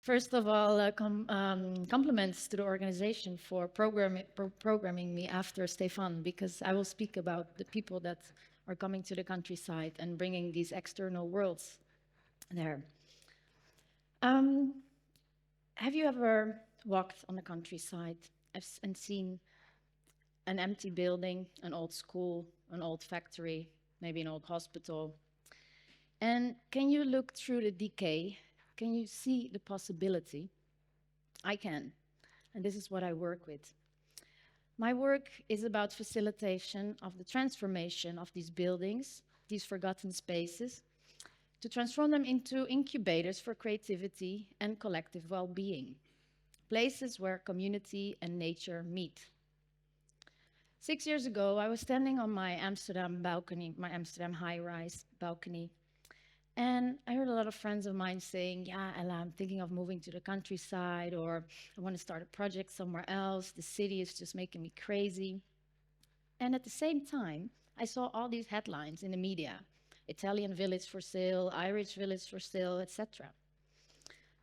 First of all, compliments to the organization for programming me after Stefan, because I will speak about the people that are coming to the countryside and bringing these external worlds there. Um, have you ever walked on the countryside and seen an empty building, an old school, an old factory, maybe an old hospital? And can you look through the decay? Can you see the possibility? I can, and this is what I work with. My work is about facilitation of the transformation of these buildings, these forgotten spaces, to transform them into incubators for creativity and collective well-being, places where community and nature meet. 6 years ago, I was standing on my Amsterdam balcony, my Amsterdam high-rise balcony, and I heard a lot of friends of mine saying, yeah, Ella, I'm thinking of moving to the countryside, or I want to start a project somewhere else. The city is just making me crazy. And at the same time, I saw all these headlines in the media: Italian village for sale, Irish village for sale, etc.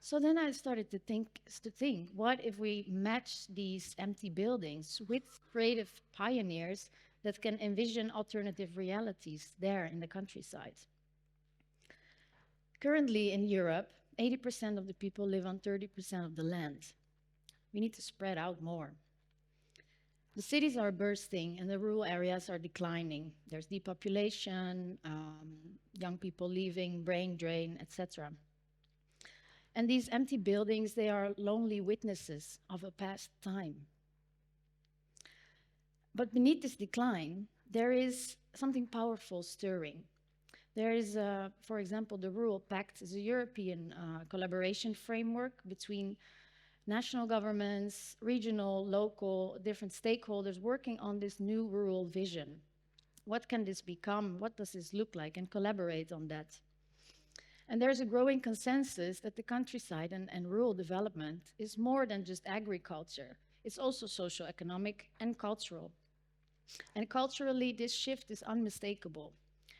So then I started to think, what if we match these empty buildings with creative pioneers that can envision alternative realities there in the countryside? Currently in Europe, 80% of the people live on 30% of the land. We need to spread out more. The cities are bursting and the rural areas are declining. There's depopulation, young people leaving, brain drain, etc. And these empty buildings, they are lonely witnesses of a past time. But beneath this decline, there is something powerful stirring. There is, for example, the Rural Pact is a European collaboration framework between national governments, regional, local, different stakeholders working on this new rural vision. What can this become? What does this look like? And collaborate on that. And there's a growing consensus that the countryside and rural development is more than just agriculture. It's also socio-economic and cultural. And culturally, this shift is unmistakable.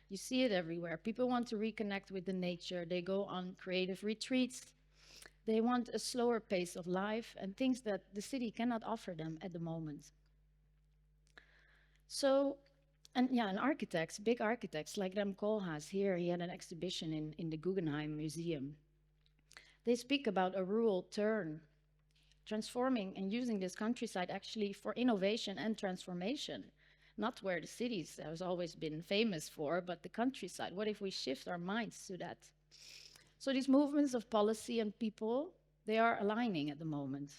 You see it everywhere. People want to reconnect with the nature. They go on creative retreats. They want a slower pace of life and things that the city cannot offer them at the moment. So, and architects, big architects like Rem Koolhaas here, he had an exhibition in the Guggenheim Museum. They speak about a rural turn, transforming and using this countryside actually for innovation and transformation. Not where the cities has always been famous for, but the countryside. What if we shift our minds to that? So these movements of policy and people, they are aligning at the moment.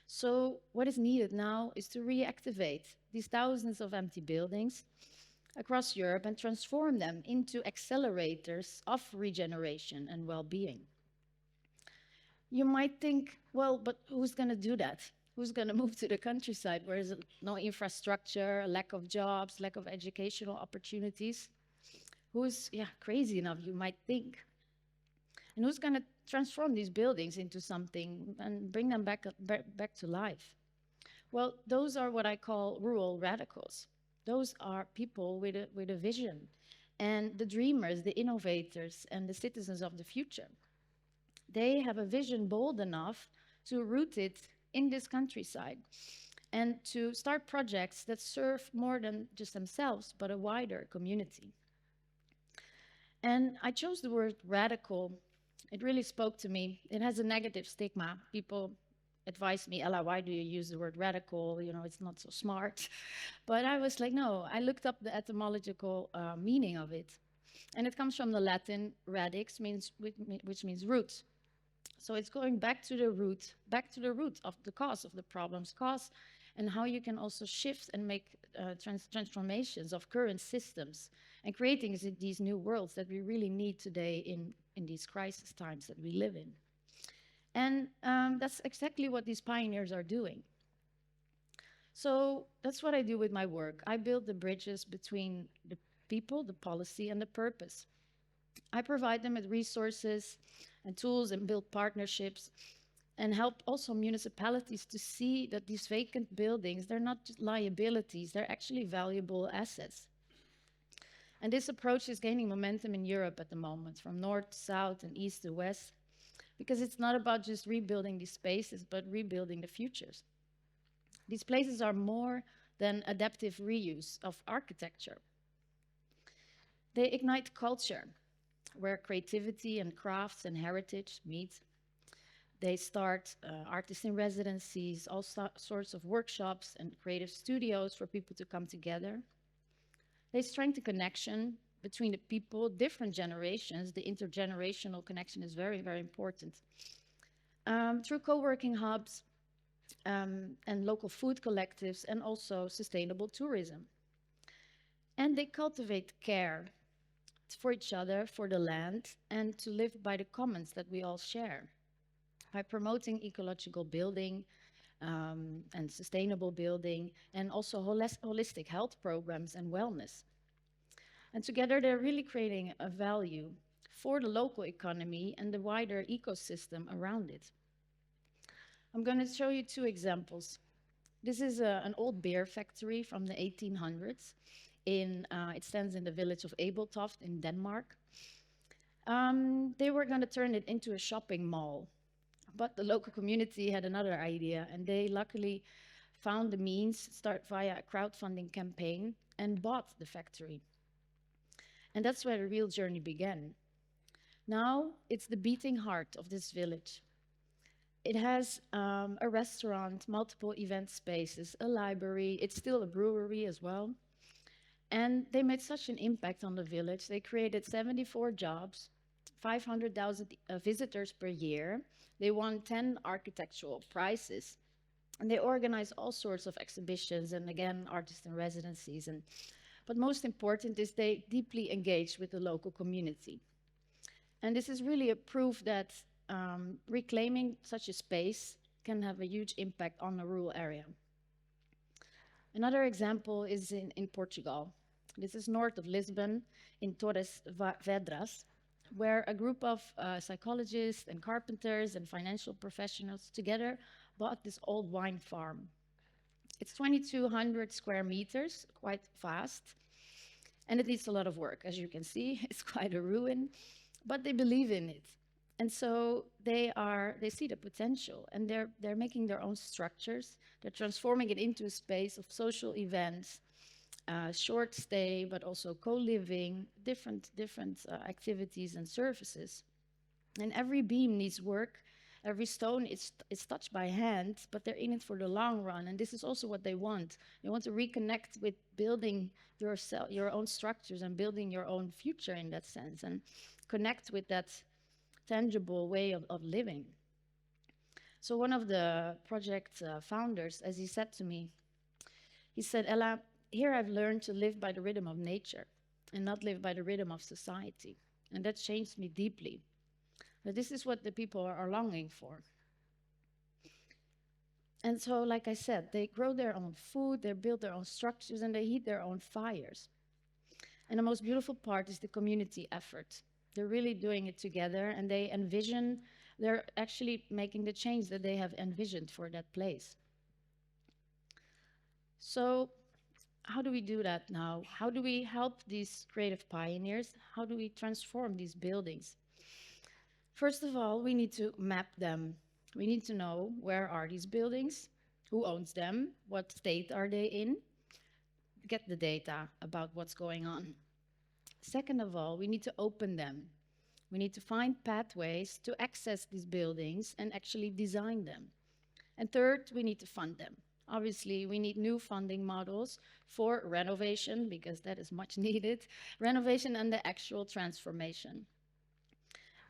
So what is needed now is to reactivate these thousands of empty buildings across Europe and transform them into accelerators of regeneration and well-being. You might think, well, but who's going to do that? Who's going to move to the countryside where there's no infrastructure, lack of jobs, lack of educational opportunities? Who's crazy enough, you might think? And who's going to transform these buildings into something and bring them back to life? Well, those are what I call rural radicals. Those are people with a vision, and the dreamers, the innovators, and the citizens of the future. They have a vision bold enough to root it in this countryside and to start projects that serve more than just themselves, but a wider community. And I chose the word radical. It really spoke to me. It has a negative stigma. People advised me, Ella, why do you use the word radical? You know, it's not so smart. But I was like, no, I looked up the etymological meaning of it. And it comes from the Latin radix, which means root. So it's going back to the root of the cause of the problem's cause, and how you can also shift and make transformations of current systems and creating these new worlds that we really need today in these crisis times that we live in. And that's exactly what these pioneers are doing. So that's what I do with my work. I build the bridges between the people, the policy, and the purpose. I provide them with resources and tools and build partnerships and help also municipalities to see that these vacant buildings, they're not just liabilities, they're actually valuable assets. And this approach is gaining momentum in Europe at the moment, from north to south and east to west, because it's not about just rebuilding these spaces, but rebuilding the futures. These places are more than adaptive reuse of architecture. They ignite culture, where creativity and crafts and heritage meet. They start artisan residencies, all sorts of workshops and creative studios for people to come together. They strengthen connection between the people, different generations. The intergenerational connection is very, very important. Through co-working hubs and local food collectives, and also sustainable tourism. And they cultivate care for each other, for the land, and to live by the commons that we all share. By promoting ecological building and sustainable building, and also holistic health programs and wellness. And together they're really creating a value for the local economy and the wider ecosystem around it. I'm going to show you two examples. This is an old beer factory from the 1800s. It stands in the village of Abeltoft in Denmark. They were going to turn it into a shopping mall, but the local community had another idea, and they luckily found the means, start via a crowdfunding campaign, and bought the factory. And that's where the real journey began. Now it's the beating heart of this village. It has a restaurant, multiple event spaces, a library. It's still a brewery as well. And they made such an impact on the village. They created 74 jobs, 500,000 visitors per year. They won 10 architectural prizes. And they organized all sorts of exhibitions and, again, artist and residencies. But most important is they deeply engaged with the local community. And this is really a proof that reclaiming such a space can have a huge impact on a rural area. Another example is in Portugal. This is north of Lisbon, in Torres Vedras, where a group of psychologists and carpenters and financial professionals together bought this old wine farm. It's 2,200 square meters, quite vast, and it needs a lot of work. As you can see, it's quite a ruin, but they believe in it. And so they see the potential, and they're making their own structures. They're transforming it into a space of social events, short stay, but also co-living, different activities and services. And every beam needs work. Every stone is touched by hand, but they're in it for the long run. And this is also what they want. They want to reconnect with building your own structures and building your own future in that sense, and connect with that tangible way of living. So one of the project founders, as he said to me, he said, "Ella, here I've learned to live by the rhythm of nature and not live by the rhythm of society. And that changed me deeply. But this is what the people are longing for." And so, like I said, they grow their own food, they build their own structures, and they heat their own fires. And the most beautiful part is the community effort. They're really doing it together, and they're actually making the change that they have envisioned for that place. So how do we do that now? How do we help these creative pioneers? How do we transform these buildings? First of all, we need to map them. We need to know, where are these buildings? Who owns them? What state are they in? Get the data about what's going on. Second of all, we need to open them. We need to find pathways to access these buildings and actually design them. And third, we need to fund them. Obviously, we need new funding models for renovation, because that is much needed, renovation and the actual transformation.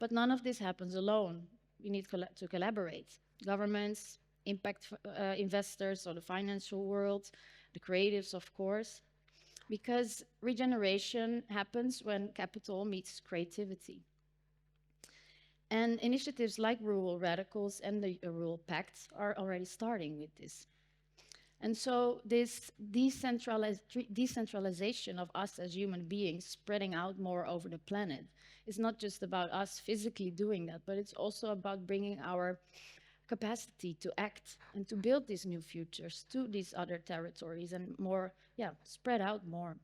But none of this happens alone. We need to collaborate. Governments, impact investors, or the financial world, the creatives, of course, because regeneration happens when capital meets creativity. And initiatives like Rural Radicals and the Rural Pact are already starting with this. And so this decentralization of us as human beings spreading out more over the planet is not just about us physically doing that, but it's also about bringing our capacity to act and to build these new futures to these other territories and more, spread out more.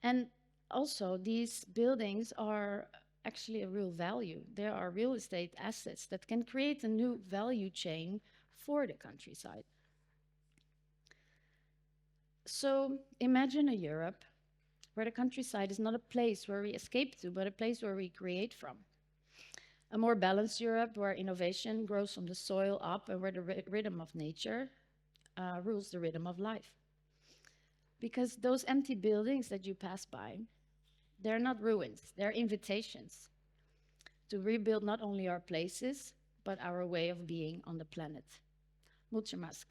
And also, these buildings are actually a real value. There are real estate assets that can create a new value chain for the countryside. So imagine a Europe where the countryside is not a place where we escape to, but a place where we create from. A more balanced Europe where innovation grows from the soil up and where the rhythm of nature rules the rhythm of life. Because those empty buildings that you pass by, they're not ruins, they're invitations to rebuild not only our places, but our way of being on the planet. Mulțumesc.